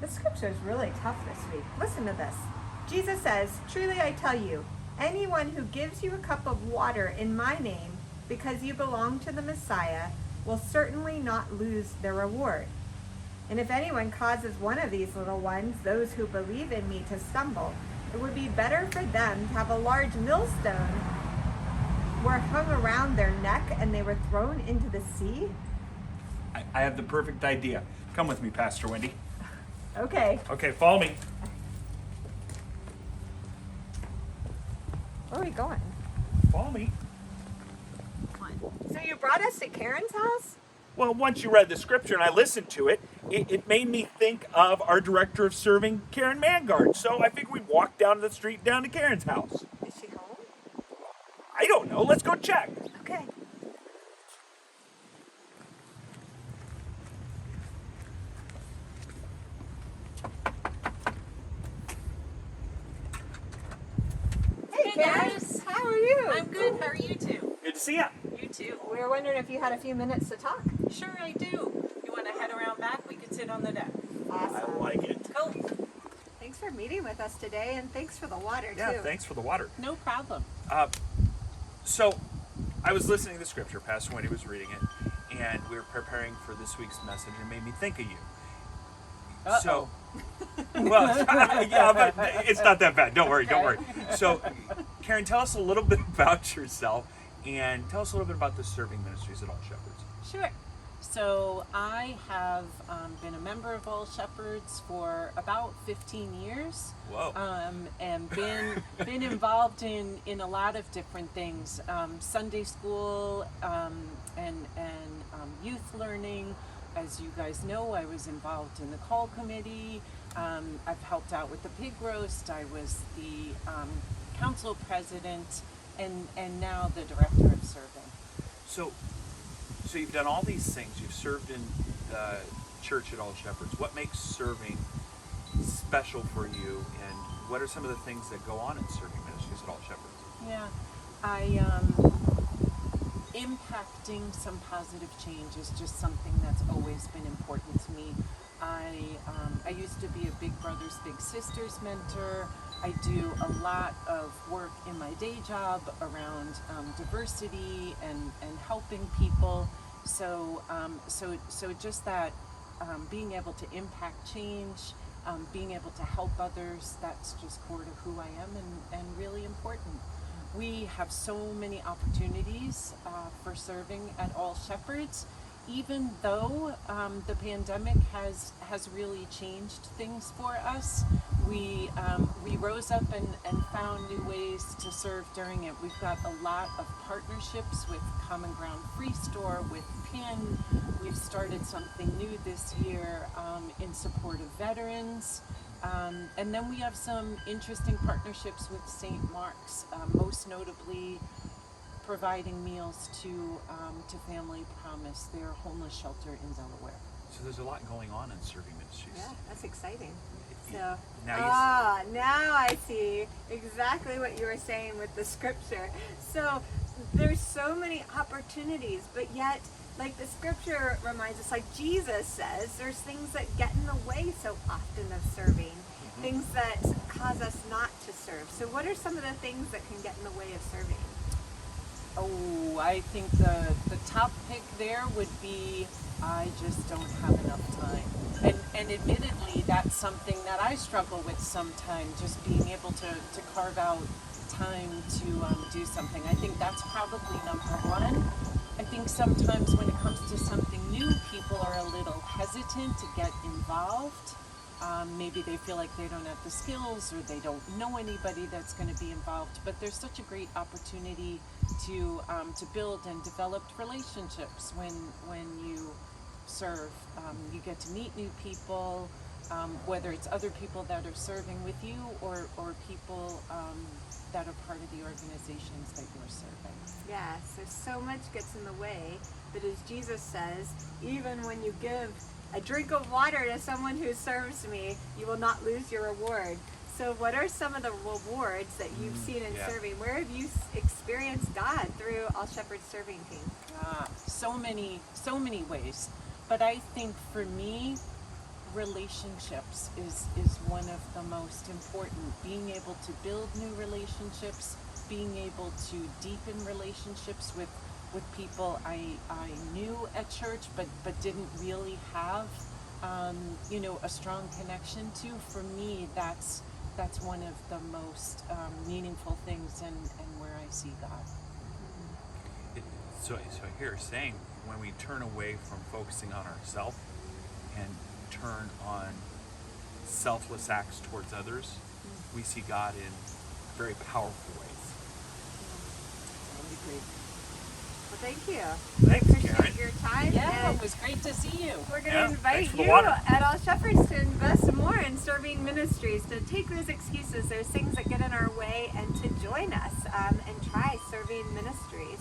The scripture is really tough this week. Listen to this. Jesus says, "Truly I tell you, anyone who gives you a cup of water in my name because you belong to the Messiah will certainly not lose their reward. And if anyone causes one of these little ones, those who believe in me, to stumble, it would be better for them to have a large millstone were hung around their neck and they were thrown into the sea." I have the perfect idea. Come with me, Pastor Wendy. Okay. Okay, follow me. Where are we going? Follow me. So you brought us to Karen's house? Well, once you read the scripture and I listened to it, it made me think of our director of serving, Karen Mangard. So I figured we'd walk down the street down to Karen's house. Is she home? I don't know. Let's go check. Okay. Hey, Karen. guys. How are you? I'm good. How are you two? Good to see you. You too. We were wondering if you had a few minutes to talk. Sure, I do. You want to head around back? We could sit on the deck. Awesome. I like it. Cool. Thanks for meeting with us today, and thanks for the water, Yeah, too. thanks for the water. No problem. So I was listening to the scripture, Pastor Wendy was reading it, and we were preparing for this week's message, and it made me think of you. So, well, yeah, but it's not that bad. Don't worry, don't worry. So, Karen, tell us a little bit about yourself, and tell us a little bit about the serving ministries at All Shepherds. Sure. So I have been a member of All Shepherds for about 15 years. Whoa. And been involved in a lot of different things, Sunday school and youth learning. As you guys know, I was involved in the call committee. I've helped out with the pig roast. I was the council president, and now the director of serving. So you've done all these things. You've served in the church at All Shepherds. What makes serving special for you, and what are some of the things that go on in serving ministries at All Shepherds? Yeah, impacting some positive change is just something that's always been important to me. I used to be a Big Brothers Big Sisters mentor. I do a lot of work in my day job around diversity and helping people. So just that being able to impact change, being able to help others, that's just core to who I am and really important. We have so many opportunities for serving at All Shepherds, even though the pandemic has really changed things for us. We rose up and found new ways to serve during it. We've got a lot of partnerships with Common Ground Free Store, with PIN. We've started something new this year in support of veterans. And then we have some interesting partnerships with St. Mark's, most notably providing meals to Family Promise, their homeless shelter in Delaware. So there's a lot going on in serving ministries. Yeah, that's exciting. So, Now now I see exactly what you were saying with the scripture. So there's so many opportunities, but yet, like the scripture reminds us, like Jesus says, there's things that get in the way so often of serving, things that cause us not to serve. So what are some of the things that can get in the way of serving? Oh, I think the top pick there would be, I just don't have enough time. And admittedly, that's something that I struggle with sometimes, just being able to carve out time to do something. I think that's probably number one. I think sometimes when it comes to something new, people are a little hesitant to get involved. Maybe they feel like they don't have the skills or they don't know anybody that's going to be involved. But there's such a great opportunity to build and develop relationships when you serve. You get to meet new people, whether it's other people that are serving with you or people that are part of the organizations that you're serving. Yeah, so much gets in the way, but as Jesus says, even when you give a drink of water to someone who serves me, you will not lose your reward. So what are some of the rewards that you've seen in serving? Where have you experienced God through All Shepherds serving team? So many ways. But I think for me, relationships is one of the most important. Being able to build new relationships, being able to deepen relationships with people I knew at church but didn't really have a strong connection to. For me, that's one of the most meaningful things and where I see God. So here you're saying when we turn away from focusing on ourselves and turn on selfless acts towards others, we see God in very powerful ways. I would agree. Well, thank you. Thanks, Appreciate Karen. your time. Yeah, and it was great to see you. we're going to Yeah, invite thanks for the you water. at All Shepherds to invest more in serving ministries, to take those excuses, those things that get in our way, and to join us and try serving ministries.